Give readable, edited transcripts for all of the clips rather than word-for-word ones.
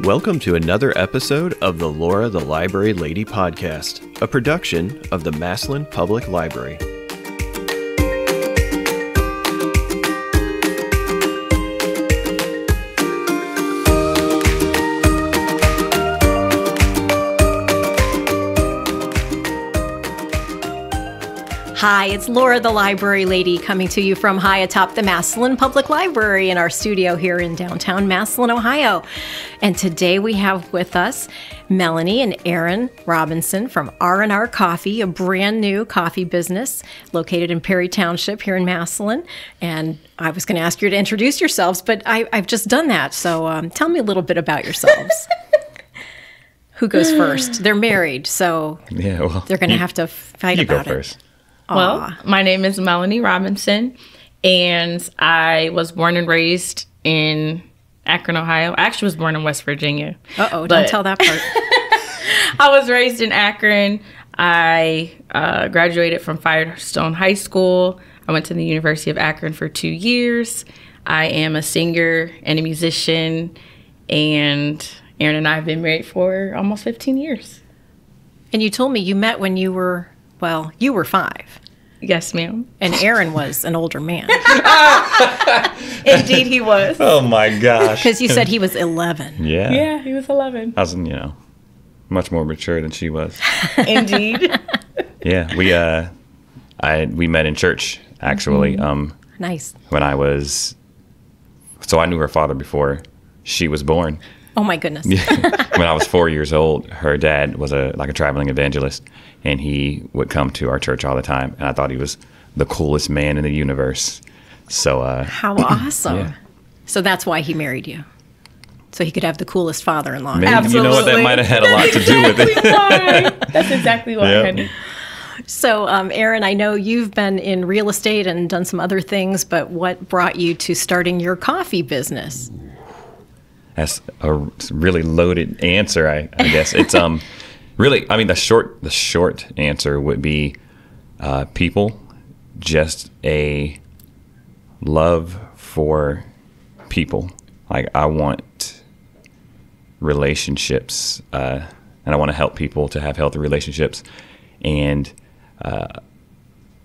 Welcome to another episode of the Laura the Library Lady podcast, a production of the Massillon Public Library. Hi, it's Laura the Library Lady coming to you from high atop the Massillon Public Library in our studio here in downtown Massillon, Ohio. And today we have with us Melanie and Aaron Robinson from R+R Coffee, a brand new coffee business located in Perry Township here in Massillon. And I was going to ask you to introduce yourselves, but I've just done that. So tell me a little bit about yourselves. Who goes first? They're married, so they're going to have to fight about it. You go first. Well, my name is Melanie Robinson, and I was born and raised in Akron, Ohio. I actually was born in West Virginia. Don't tell that part. I was raised in Akron. I graduated from Firestone High School. I went to the University of Akron for 2 years. I am a singer and a musician, and Aaron and I have been married for almost 15 years. And you told me you met when you were 5. Yes, ma'am. And Aaron was an older man. Indeed, he was. Oh, my gosh. Because you said he was 11. Yeah. Yeah, he was 11. I was, much more mature than she was. Indeed. Yeah, we met in church, actually. Nice. When I knew her father before she was born. Oh, my goodness. When I was 4 years old, her dad was a traveling evangelist, and he would come to our church all the time. And I thought he was the coolest man in the universe. So how awesome! Yeah. So that's why he married you, so he could have the coolest father-in-law. Maybe, you know what, that might have had a lot to do with it. That's exactly why. Yep. So, Aaron, I know you've been in real estate and done some other things, but what brought you to starting your coffee business? That's a really loaded answer, I guess. It's really, the short answer would be people, just a love for people. Like, I want relationships, and I want to help people to have healthy relationships. And I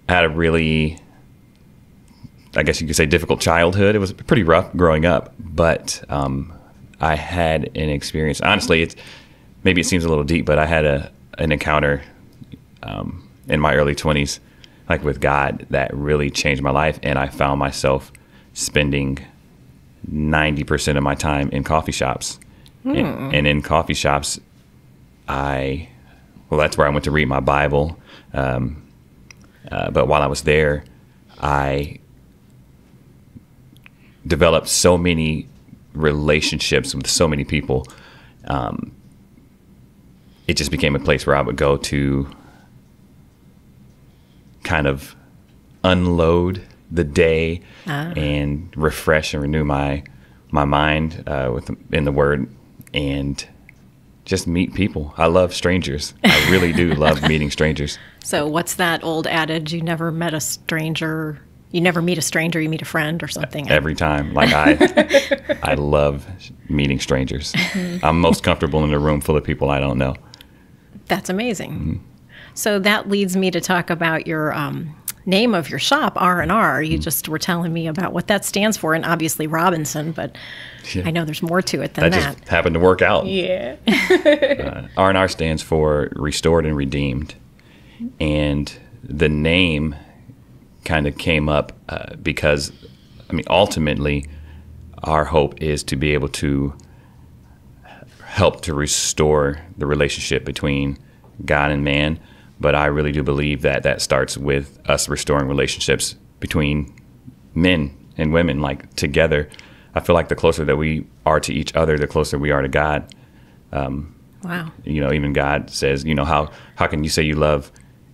had a really, I guess you could say, difficult childhood. It was pretty rough growing up, but I had an experience. Honestly, maybe it seems a little deep, but I had an encounter in my early 20s, with God, that really changed my life. And I found myself spending 90% of my time in coffee shops. And in coffee shops, that's where I went to read my Bible. But while I was there, I developed so many relationships with so many people. It just became a place where I would go to kind of unload the day and refresh and renew my mind in the Word, and just meet people. I love strangers. I really do love meeting strangers. So what's that old adage? You never met a stranger. You never meet a stranger, you meet a friend or something. Every time. I love meeting strangers. I'm most comfortable in a room full of people I don't know. That's amazing. So that leads me to talk about your name of your shop, R+R. You just were telling me about what that stands for, and obviously Robinson, but I know there's more to it than that. That just happened to work out. Yeah. R+R stands for Restored and Redeemed. And the name kind of came up because, ultimately, our hope is to be able to help to restore the relationship between God and man. But I really do believe that starts with us restoring relationships between men and women, together. I feel like the closer that we are to each other, the closer we are to God. Wow. Even God says, how can you say you love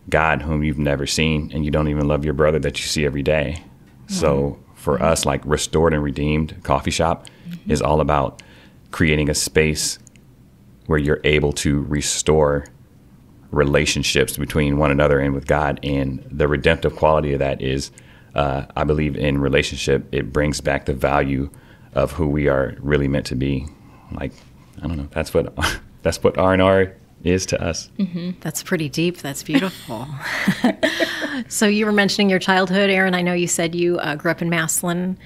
God whom you've never seen, and you don't even love your brother that you see every day? So for us, Restored and Redeemed Coffee Shop is all about creating a space where you're able to restore relationships between one another and with God. And the redemptive quality of that is, I believe, in relationship, it brings back the value of who we are really meant to be. I don't know. That's what R&R is to us. That's pretty deep. That's beautiful. So you were mentioning your childhood, Aaron. I know you said you grew up in Massillon.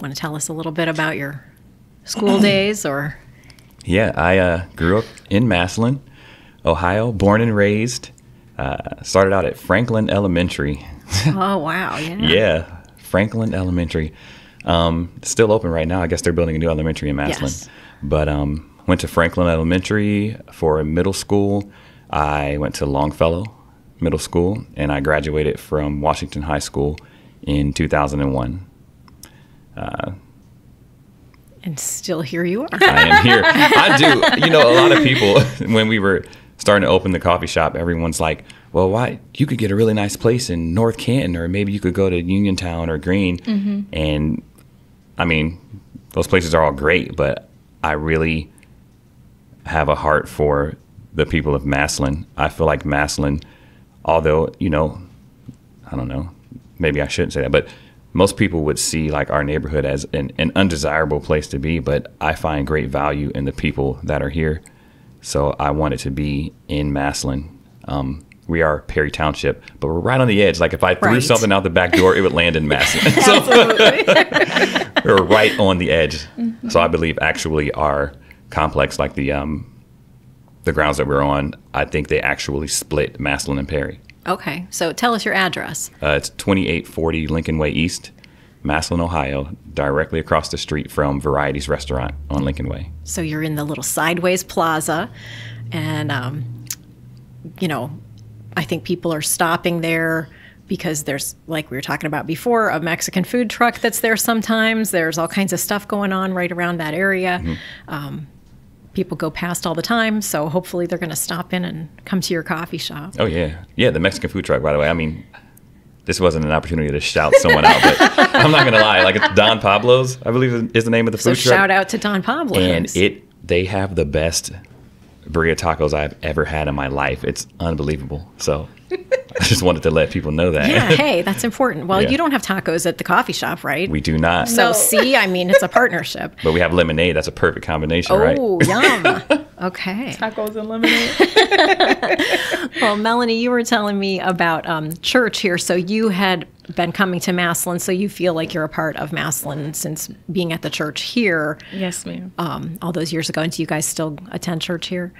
Want to tell us a little bit about your school days, or? Yeah, I grew up in Massillon, Ohio, born and raised. Started out at Franklin Elementary. Oh, wow. Yeah. Yeah, Franklin Elementary. Still open right now. I guess they're building a new elementary in Massillon. Yes. But went to Franklin Elementary for middle school. I went to Longfellow Middle School, and I graduated from Washington High School in 2001. And still here you are. I am here. I do. You know, a lot of people, when we were starting to open the coffee shop, everyone's like, well, why? You could get a really nice place in North Canton, or maybe you could go to Uniontown or Greene. And I mean, those places are all great, but I really have a heart for the people of Massillon. I feel like Massillon, although, you know, I don't know, maybe I shouldn't say that, but most people would see like our neighborhood as an undesirable place to be, but I find great value in the people that are here. So I wanted to be in Massillon. We are Perry Township, but we're right on the edge. Like if I threw something out the back door, it would land in Massillon. So we're right on the edge. So I believe actually our complex, like the grounds that we're on, I think they actually split Massillon and Perry. Okay. So tell us your address. It's 2840 Lincoln Way East, Massillon, Ohio, directly across the street from Variety's Restaurant on Lincoln Way. So you're in the little sideways plaza, and, you know, I think people are stopping there because there's, like we were talking about before, a Mexican food truck that's there sometimes. There's all kinds of stuff going on right around that area. People go past all the time, so hopefully they're going to stop in and come to your coffee shop. Oh, yeah. Yeah, the Mexican food truck, by the way. I mean, this wasn't an opportunity to shout someone out, but I'm not going to lie. Like, it's Don Pablo's, I believe is the name of the food truck. So shout out to Don Pablo's. And they have the best burrito tacos I've ever had in my life. It's unbelievable. So I just wanted to let people know that. Yeah, hey, that's important. Well, Yeah. you don't have tacos at the coffee shop, right? We do not. So see, I mean, it's a partnership. But we have lemonade. That's a perfect combination, right? Oh, yum. Okay. Tacos and lemonade. Well, Melanie, you were telling me about church here. So you had been coming to Massillon, so you feel like you're a part of Massillon since being at the church here. Yes, ma'am. All those years ago. And do you guys still attend church here?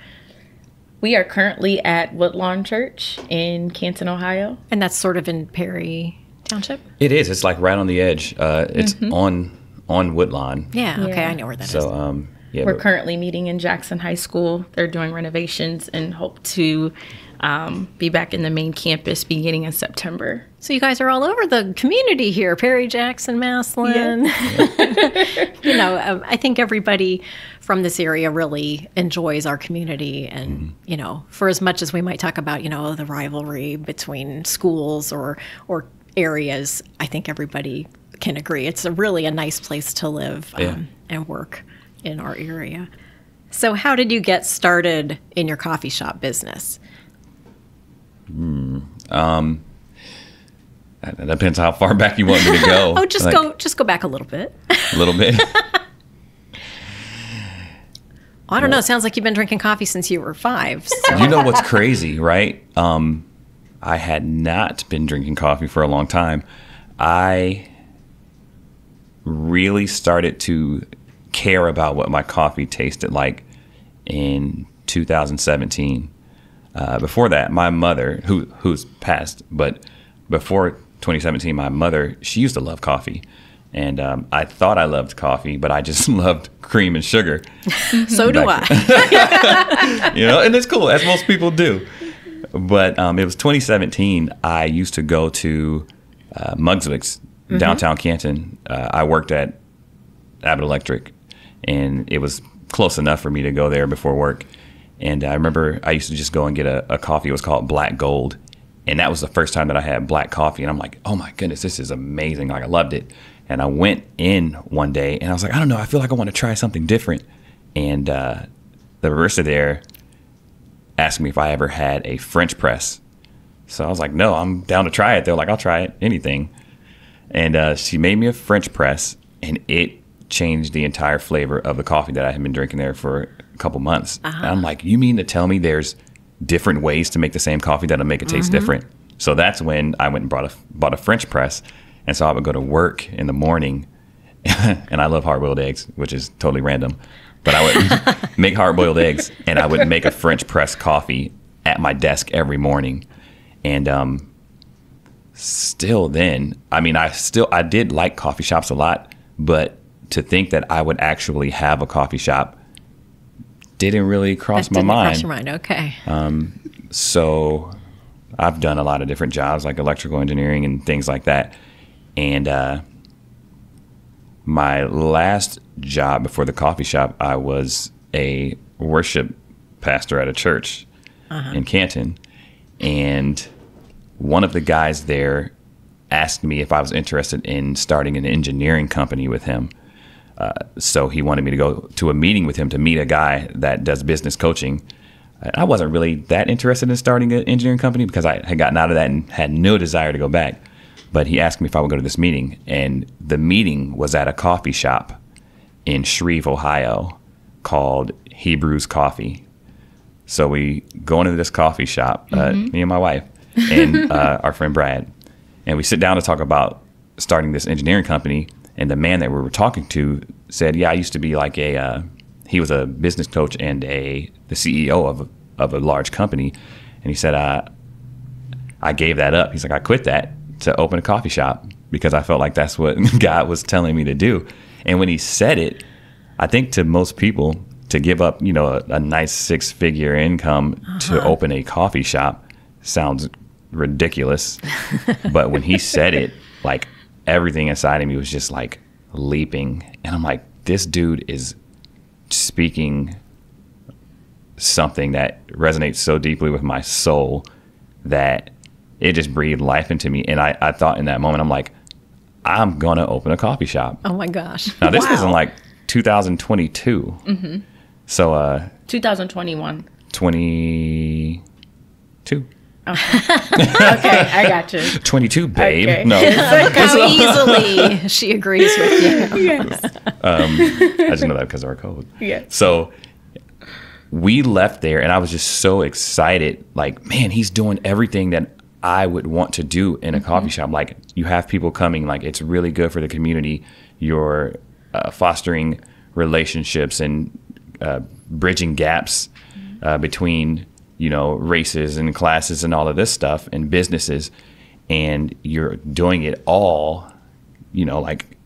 We are currently at Woodlawn Church in Canton, Ohio. And that's sort of in Perry Township? It is. It's like right on the edge. It's on Woodlawn. Yeah, okay, Yeah. I know where that is. So, yeah. We're but- currently meeting in Jackson High School. They're doing renovations and hope to be back in the main campus beginning in September. So you guys are all over the community here, Perry, Jackson, Massillon. You know, I think everybody from this area really enjoys our community. And, you know, for as much as we might talk about, you know, the rivalry between schools or areas, I think everybody can agree. It's really a nice place to live and work in our area. So how did you get started in your coffee shop business? That depends how far back you want me to go. Oh, just go back a little bit. A little bit. I don't know. It sounds like you've been drinking coffee since you were 5. So. You know what's crazy, right? I had not been drinking coffee for a long time. I really started to care about what my coffee tasted like in 2017. Before that, my mother, who's passed, but before 2017, my mother, she used to love coffee. And I thought I loved coffee, but I just loved cream and sugar. So do I. You know, and it's cool, as most people do. But it was 2017. I used to go to Mugswick's, downtown Canton. I worked at Abbott Electric, and it was close enough for me to go there before work. And I remember I used to just go and get a coffee. It was called Black Gold. And that was the first time that I had black coffee. And I'm like, oh my goodness, this is amazing. Like, I loved it. And I went in one day and I was like, I don't know, I feel like I want to try something different. And the barista there asked me if I ever had a French press. So I was like, no, I'm down to try it. They're like, I'll try it, anything. And she made me a French press, and it changed the entire flavor of the coffee that I had been drinking there for a couple months. And I'm like, you mean to tell me there's different ways to make the same coffee that'll make it taste different? So that's when I went and bought a French press. And so I would go to work in the morning, and I love hard-boiled eggs, which is totally random. But I would make hard-boiled eggs, and I would make a French press coffee at my desk every morning. And still then, I mean, I did like coffee shops a lot, but to think that I would actually have a coffee shop didn't really cross my mind. Cross your mind, okay. So I've done a lot of different jobs, like electrical engineering and things like that. And my last job before the coffee shop, I was a worship pastor at a church in Canton. And one of the guys there asked me if I was interested in starting an engineering company with him. So he wanted me to go to a meeting with him to meet a guy that does business coaching. I wasn't really that interested in starting an engineering company because I had gotten out of that and had no desire to go back. But he asked me if I would go to this meeting. And the meeting was at a coffee shop in Shreve, Ohio called Hebrews Coffee. So we go into this coffee shop, me and my wife and our friend Brad. And we sit down to talk about starting this engineering company. And the man that we were talking to said, yeah, I used to be like he was a business coach and the CEO of a large company. And he said, I gave that up. He's like, I quit that to open a coffee shop because I felt like that's what God was telling me to do. And when he said it, I think to most people, to give up, a nice 6-figure income to open a coffee shop sounds ridiculous. But when he said it, like, everything inside of me was just like leaping. And I'm like, this dude is speaking something that resonates so deeply with my soul that it just breathed life into me. And I thought in that moment, I'm like, I'm going to open a coffee shop. Oh my gosh. Now this was in like 2022. So 2021. 22. Okay, I got you. 22, babe. Okay. No. Look how easily she agrees with you. Yes. I just know that because of our code. Yeah. So we left there and I was just so excited. Like, man, he's doing everything that I would want to do in a coffee shop. Like, you have people coming, like, it's really good for the community. You're fostering relationships and bridging gaps between races and classes and all of this stuff and businesses, and you're doing it all, like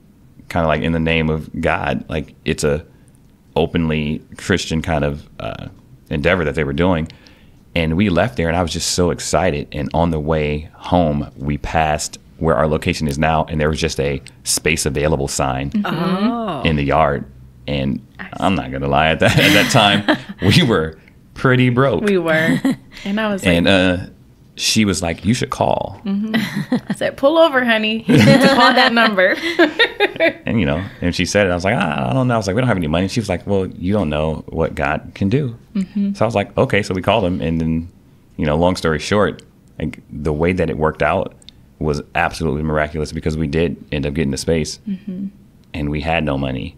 kind of like in the name of God. Like, it's a openly Christian kind of endeavor that they were doing. And we left there and I was just so excited. And on the way home, we passed where our location is now, and there was just a space available sign in the yard. And I'm not going to lie, at that time, we were pretty broke. We were. And I was like, and she was like, you should call. I said, pull over, honey. You need to call that number. And, and she said it. I was like, I don't know. I was like, we don't have any money. She was like, well, you don't know what God can do. So I was like, okay. So we called him. And then, long story short, like, the way that it worked out was absolutely miraculous because we did end up getting the space and we had no money.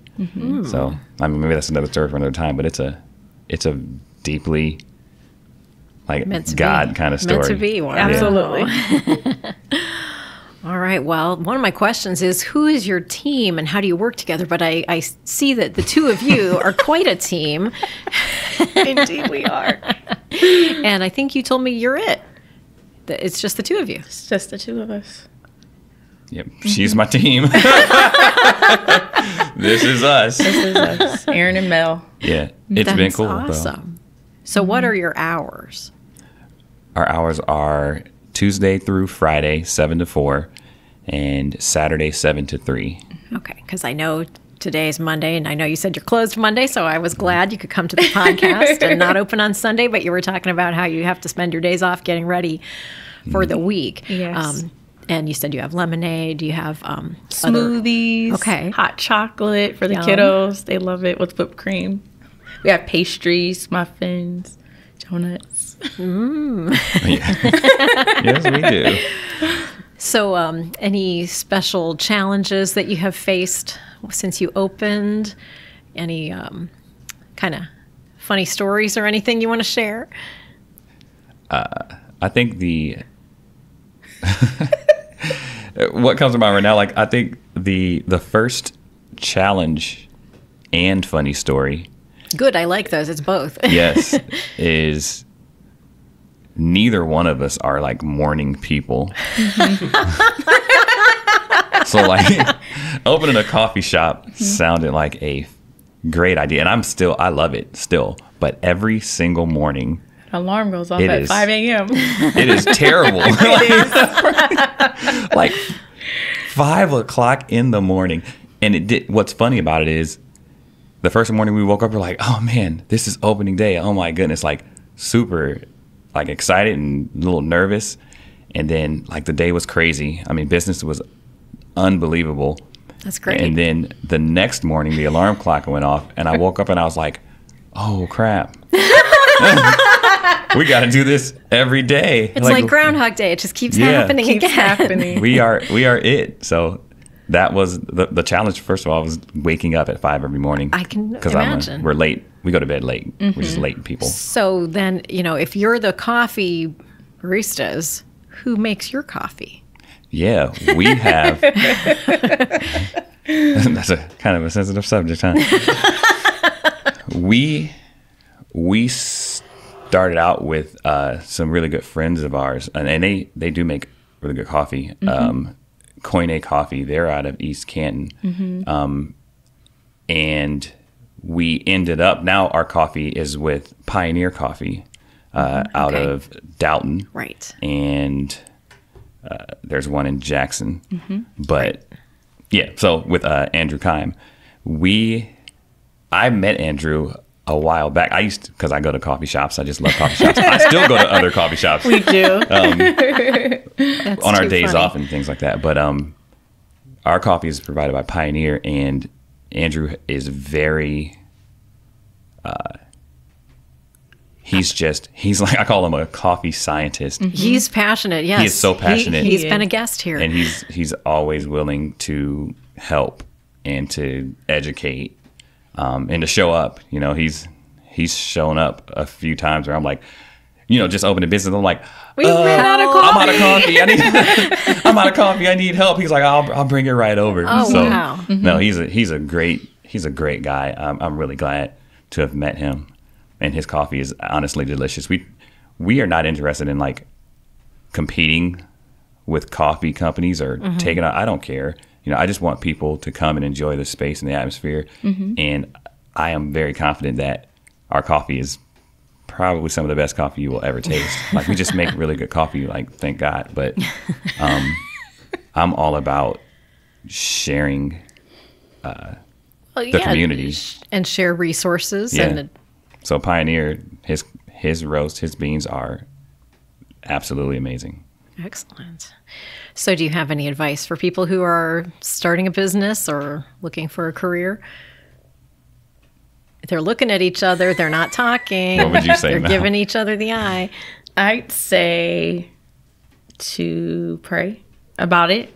So, I mean, maybe that's another story for another time, but it's a deeply like God kind of story. Meant to be. Wow. Absolutely. All right. Well, one of my questions is, who is your team and how do you work together? But I see that the two of you are quite a team. Indeed, we are. And I think you told me you're it. It's just the two of you. It's just the two of us. Yep. She's my team. This is us. This is us. Aaron and Mel. Yeah. It's been cool. Awesome. So what are your hours? Our hours are Tuesday through Friday, 7 to 4, and Saturday, 7 to 3. Okay, because I know today's Monday, and I know you said you're closed Monday, so I was glad you could come to the podcast and not open on Sunday, but you were talking about how you have to spend your days off getting ready for the week. Yes. And you said you have lemonade, you have smoothies, okay, hot chocolate for the kiddos. They love it with whipped cream. We have pastries, muffins, donuts. Yes, we do. So any special challenges that you have faced since you opened? Any kind of funny stories or anything you want to share? I think what comes to mind right now, like I think the first challenge and funny story. Good, I like those. It's both. Yes, is neither one of us are like morning people. So like opening a coffee shop sounded like a great idea. And I love it still. But every single morning. Alarm goes off at 5 a.m. It is terrible. Like 5 o'clock in the morning. And what's funny about it is the first morning we woke up, we're like, oh man, this is opening day. Oh my goodness. Like super like excited and a little nervous. And then like the day was crazy. I mean, business was unbelievable. That's great. And then the next morning, the alarm clock went off, and I woke up and I was like, "Oh crap, we got to do this every day." It's like Groundhog Day; it just keeps happening keeps again. happening. We are it. So that was the challenge. First of all, was waking up at 5 every morning. I can imagine. We're late. We go to bed late. We're just late people. So then, if you're the coffee baristas, who makes your coffee? Yeah, we have. That's a kind of a sensitive subject, huh? We started out with some really good friends of ours, and they do make really good coffee. Koine Coffee, they're out of East Canton, and we ended up. Now our coffee is with Pioneer Coffee out of Dalton, right? And there's one in Jackson, but yeah. So with Andrew Kime, I met Andrew a while back. Because I go to coffee shops. I just love coffee shops. I still go to other coffee shops. We do on our days off and things like that. But our coffee is provided by Pioneer, and Andrew is very. He's like, I call him a coffee scientist. He's passionate, yes. He is so passionate. He's been a guest here. And he's always willing to help and to educate and to show up. He's shown up a few times where I'm like, just open a business. I'm like, we ran out of coffee. I'm out of coffee. I'm out of coffee. I need help. He's like, I'll bring it right over. Oh, so, wow. No, he's a great guy. I'm really glad to have met him. And his coffee is honestly delicious. We are not interested in like competing with coffee companies or taking out. I don't care. I just want people to come and enjoy the space and the atmosphere. And I am very confident that our coffee is probably some of the best coffee you will ever taste. Like we just make really good coffee. Like thank God. But I'm all about sharing the community and share resources. Yeah. And so Pioneer, his roast, his beans are absolutely amazing. Excellent. So do you have any advice for people who are starting a business or looking for a career? They're looking at each other. They're not talking. What would you say? They're giving each other the eye. I'd say to pray about it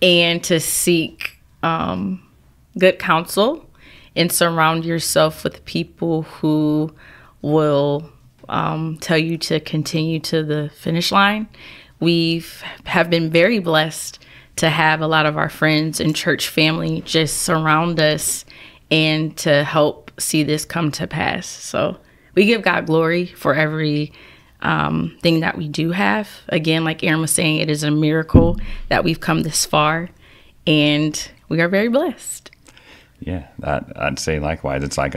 and to seek good counsel and surround yourself with people who will tell you to continue to the finish line. We have been very blessed to have a lot of our friends and church family just surround us and to help see this come to pass. So we give God glory for every thing that we do have. Again, like Aaron was saying, it is a miracle that we've come this far, and we are very blessed. Yeah, I'd say likewise. It's like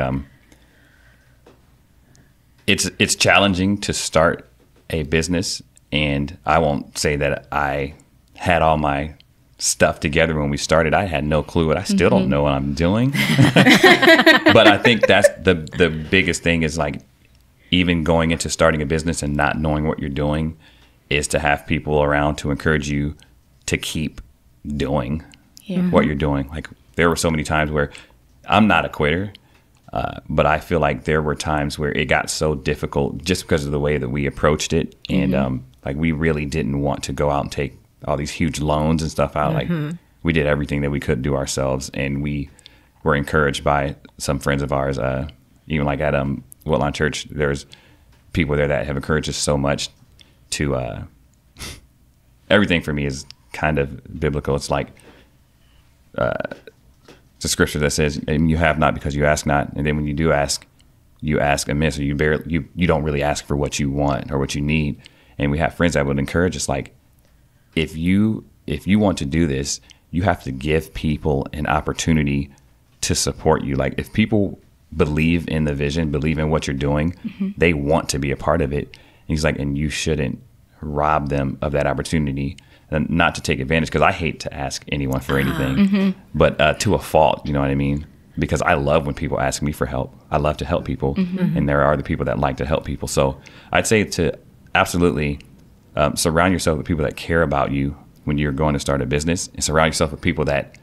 it's challenging to start a business, and I won't say that I had all my stuff together when we started. I had no clue, and I still don't know what I'm doing. But I think that's the biggest thing is like even going into starting a business and not knowing what you're doing is to have people around to encourage you to keep doing what you're doing. Like there were so many times where I'm not a quitter, but I feel like there were times where it got so difficult just because of the way that we approached it. And like we really didn't want to go out and take all these huge loans and stuff out. Like we did everything that we could do ourselves. And we were encouraged by some friends of ours, even like at Woodlawn Church, there's people there that have encouraged us so much to, everything for me is kind of biblical. It's like, it's a scripture that says, and you have not because you ask not. And then when you do ask, you ask amiss, or you don't really ask for what you want or what you need. And we have friends that would encourage us, like, if you want to do this, you have to give people an opportunity to support you. Like, if people believe in the vision, believe in what you're doing, they want to be a part of it. And he's like, and you shouldn't rob them of that opportunity, and not to take advantage, because I hate to ask anyone for anything, but to a fault, you know what I mean? Because I love when people ask me for help. I love to help people, and there are the people that like to help people. So I'd say to absolutely surround yourself with people that care about you when you're going to start a business, and surround yourself with people that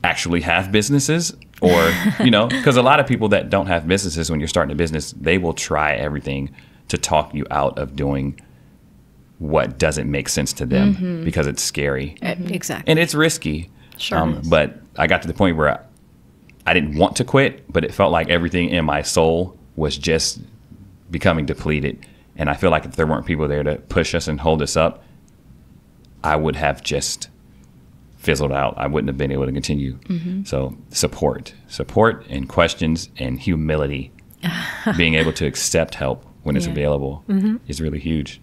actually have businesses, or, you know, because a lot of people that don't have businesses, when you're starting a business, they will try everything to talk you out of doing what doesn't make sense to them because it's scary. Exactly. And it's risky. Sure. But I got to the point where I didn't want to quit, but it felt like everything in my soul was just becoming depleted. And I feel like if there weren't people there to push us and hold us up, I would have just fizzled out. I wouldn't have been able to continue. So support and questions and humility, being able to accept help when it's available is really huge.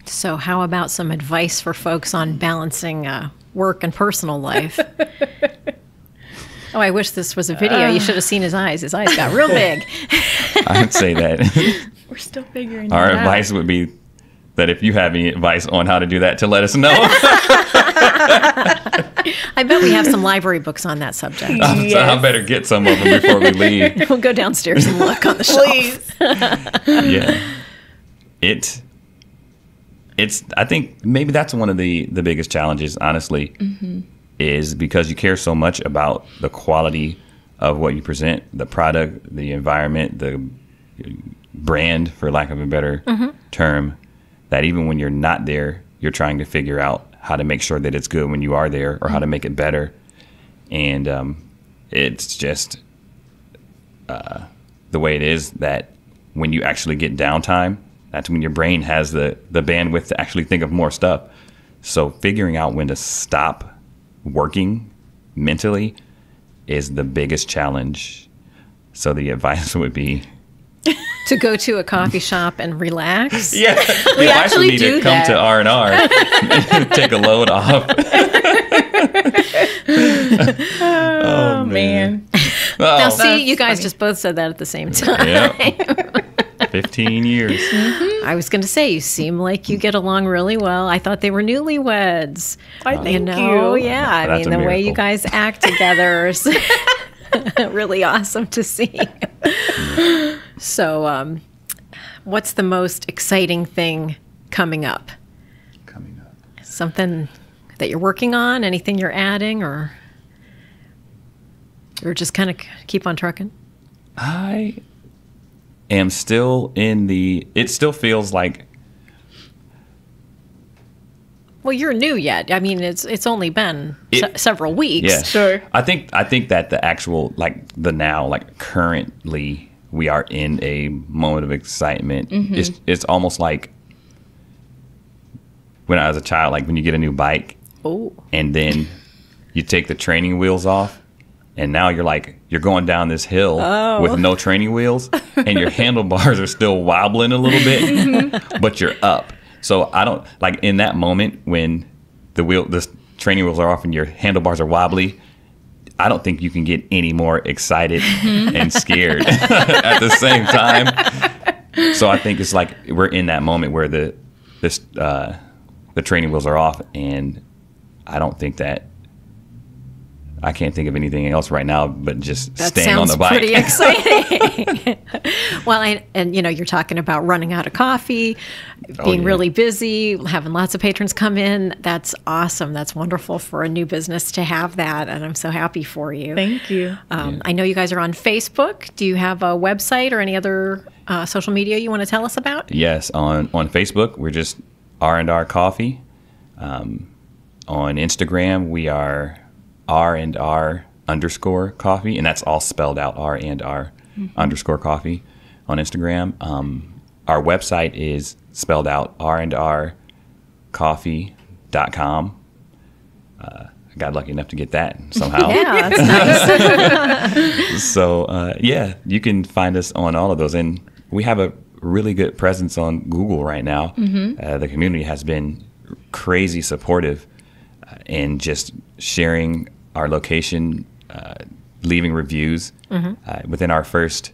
So how about some advice for folks on balancing work and personal life? Oh, I wish this was a video. You should have seen his eyes. His eyes got real big. I'd say that We're still figuring our it out. advice would be that if you have any advice on how to do that, to let us know. I bet we have some library books on that subject. So I better get some of them before we leave. We'll go downstairs and look on the shelf. Please. Yeah. It's I think maybe that's one of the biggest challenges, honestly, is because you care so much about the quality of what you present, the product, the environment, the brand, for lack of a better term, that even when you're not there, you're trying to figure out how to make sure that it's good when you are there, or how to make it better. And it's just the way it is, that when you actually get downtime, that's when your brain has the bandwidth to actually think of more stuff. So figuring out when to stop working mentally is the biggest challenge. So the advice would be To go to a coffee shop and relax. the advice would actually be do to come that. to R&R and take a load off. Oh, man. Now, Oh, see, you guys just both said that at the same time. yep. 15 years. I was going to say, you seem like you get along really well. I thought they were newlyweds. Thank you. you. Yeah, I That's mean, a the way you miracle. guys act together is really awesome to see. So, what's the most exciting thing coming up? Something that you're working on? Anything you're adding, or just kind of keep on trucking? I am still it still feels like, Well, you're new yet. I mean, it's only been several weeks. yeah. Sure. I think that the actual, currently we are in a moment of excitement. It's almost like when I was a child, like when you get a new bike Oh. and then you take the training wheels off, and now you're going down this hill with no training wheels, and your handlebars are still wobbling a little bit, but you're up. So I don't, like, in that moment when the training wheels are off and your handlebars are wobbly, I don't think you can get any more excited and scared at the same time. So I think it's like we're in that moment where the training wheels are off, and I don't think that I can't think of anything else right now but just That staying on sounds the bike. pretty exciting. Well, you're talking about running out of coffee, being yeah. really busy, having lots of patrons come in. That's awesome. That's wonderful for a new business to have that, and I'm so happy for you. Thank you. I know you guys are on Facebook. Do you have a website or any other social media you want to tell us about? Yes, on Facebook, we're just R+R Coffee. On Instagram, we are R+R_coffee, and that's all spelled out, R&R. _coffee on Instagram. Our website is spelled out R+RCoffee.com. I got lucky enough to get that somehow. Yeah, that's nice. So, you can find us on all of those. And we have a really good presence on Google right now. The community has been crazy supportive in just sharing our location, leaving reviews. Within our first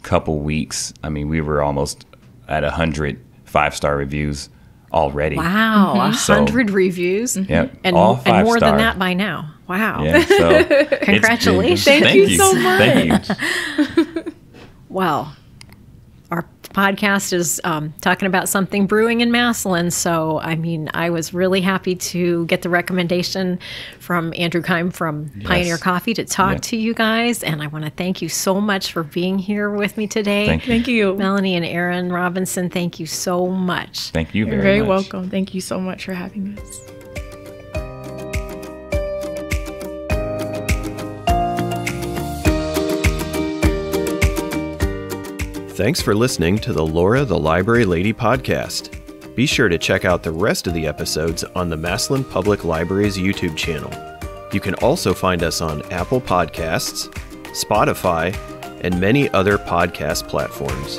couple weeks, I mean, we were almost at 100 5-star reviews already. Wow, 100 reviews. Yep, And, all 5-star. and more than that by now. Wow. Yeah, so Congratulations. Thank you so much. Thank you. Well, our podcast is talking about something brewing in Massillon. So, I mean, I was really happy to get the recommendation from Andrew Keim from Pioneer Coffee to talk to you guys. And I want to thank you so much for being here with me today. Thank you. Melanie and Aaron Robinson, thank you so much. Thank you You're very very much. welcome. Thank you so much for having us. Thanks for listening to the Laura the Library Lady podcast. Be sure to check out the rest of the episodes on the Massillon Public Library's YouTube channel. You can also find us on Apple Podcasts, Spotify, and many other podcast platforms.